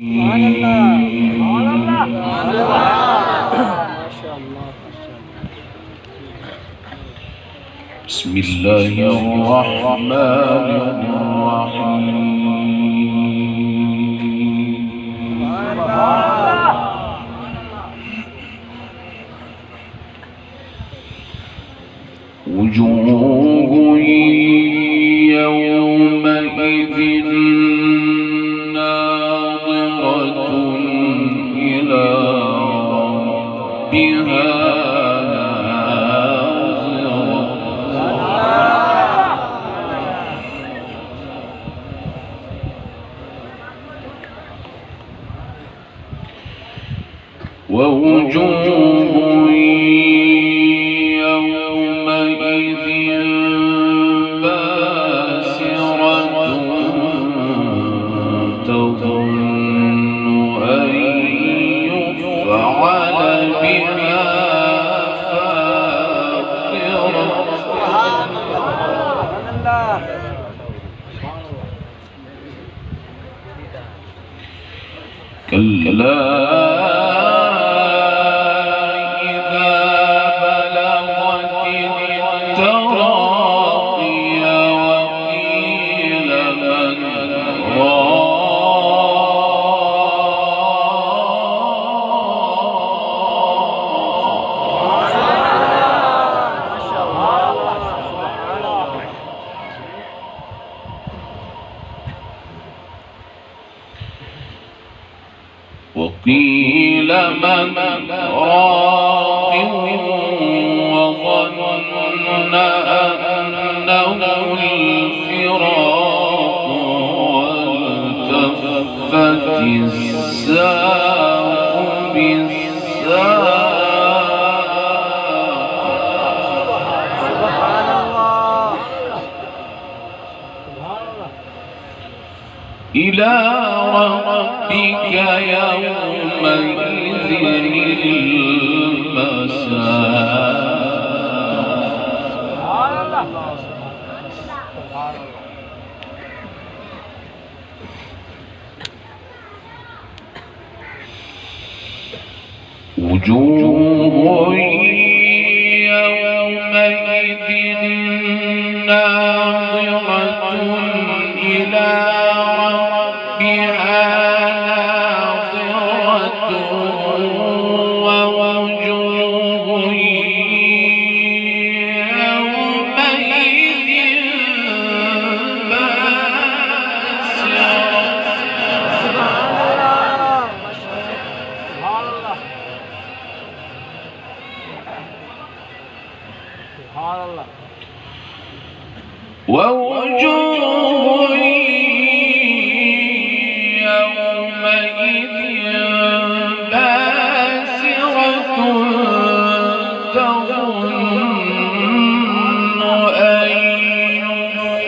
بسم الله الرحمن الرحيم وجوه يومئذ ناظرة إلى ربها ووجوه يومئذ باسرة تظن أن يفعل بها فاقرة كلا وقيل من راق وظن أنه الفراق والتفت الساق بالساق إلى ربك يومئذ المساق وجوه يومئذ ناظرة إلى ربها ناظرة ووجوه يومئذ باسرة ووجوه يومئذ باسرة تظن أن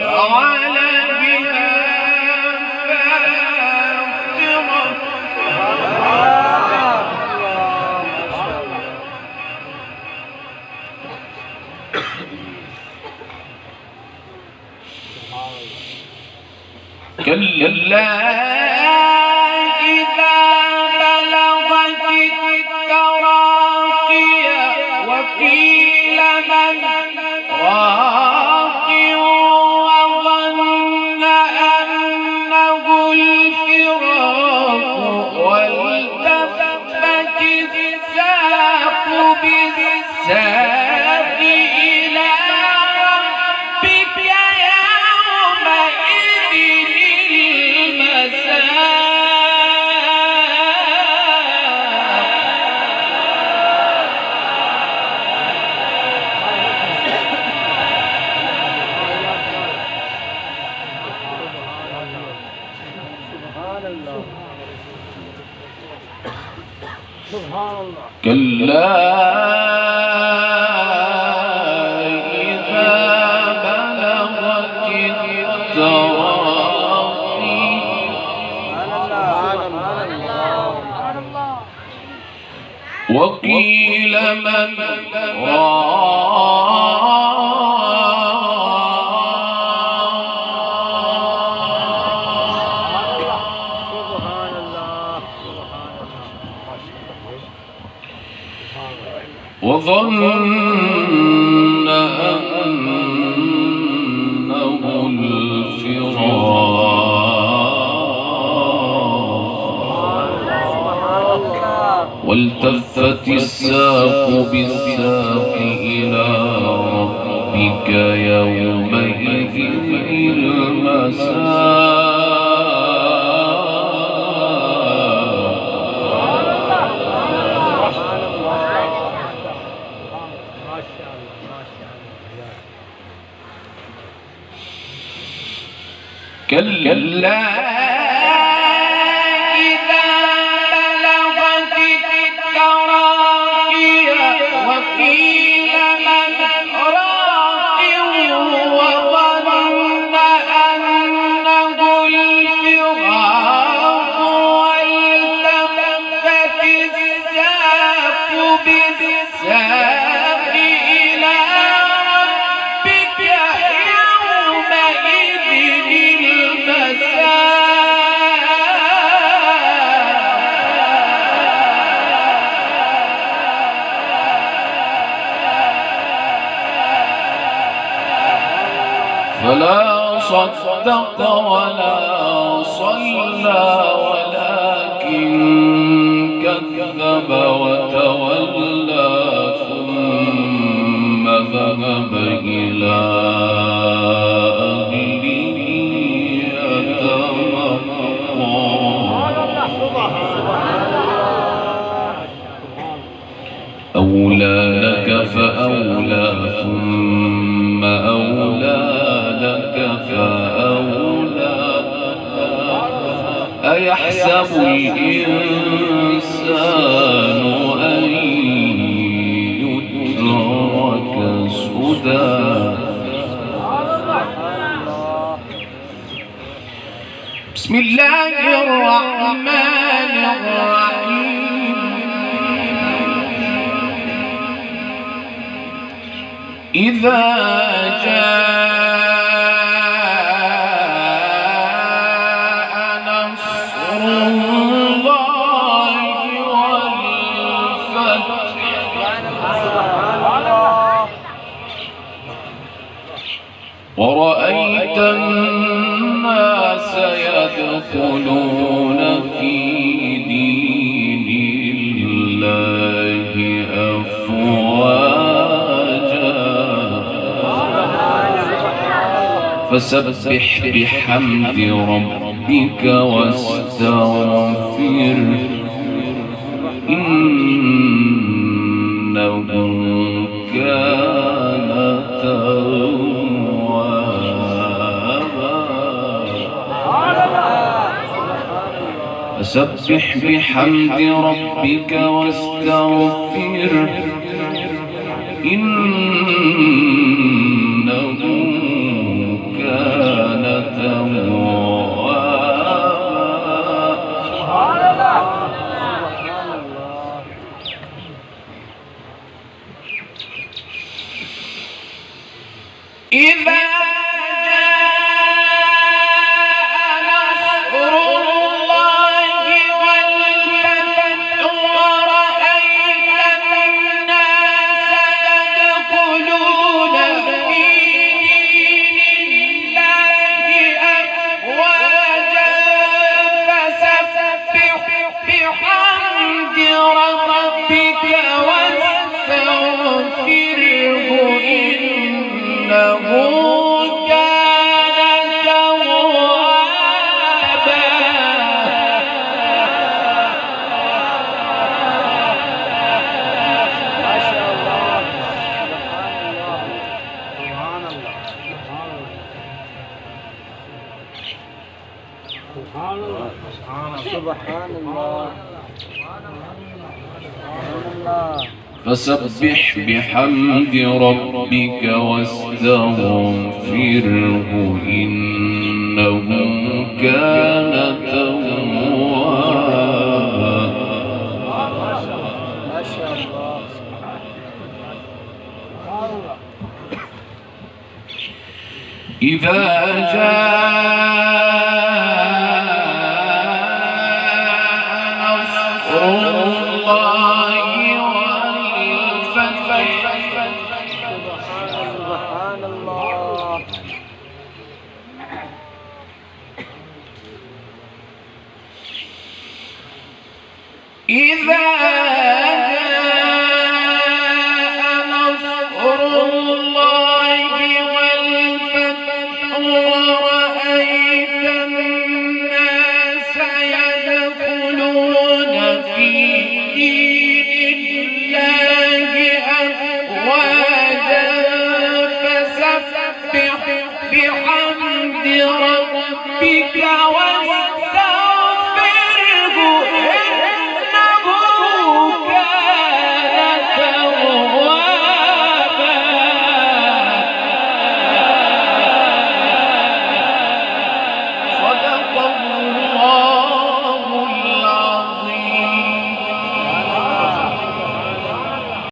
يفعل بها فاقرة كلا إذا بلغت التراقي وقيل من راق وظن أنه الفراق والتفت الساق بالساق إلى ربك كلا إذا بلغت التراقي وقيل من راق وظن أنه الفراق والتفت الساق بالساق إلى ربك يومئذ المساق. كلا إذا بلغت التراقي وقيل من راق وظن أنه الفراق والتفت الساق بالساق إلى ربك يومئذ فلا صدق ولا صلى ولكن كذب وتولى ثم ذهب إلى أهله يتمطى. أولى لك فأولى ثم أولى لك فأولى. أيحسب الإنسان أن يترك سدى. بسم الله الرحمن الرحيم. إذا جاء نصر الله والفتح ورأيت الناس يدخلون في دين الله أفواجا فسبح بحمد ربك واستغفره إنه كان توابا. فسبح بحمد ربك واستغفره إنه كان توابا. إذا فسبح بحمد ربك واستغفره إنه كان توابا. ما شاء الله. إذا جاء نصر الله والفتح إذا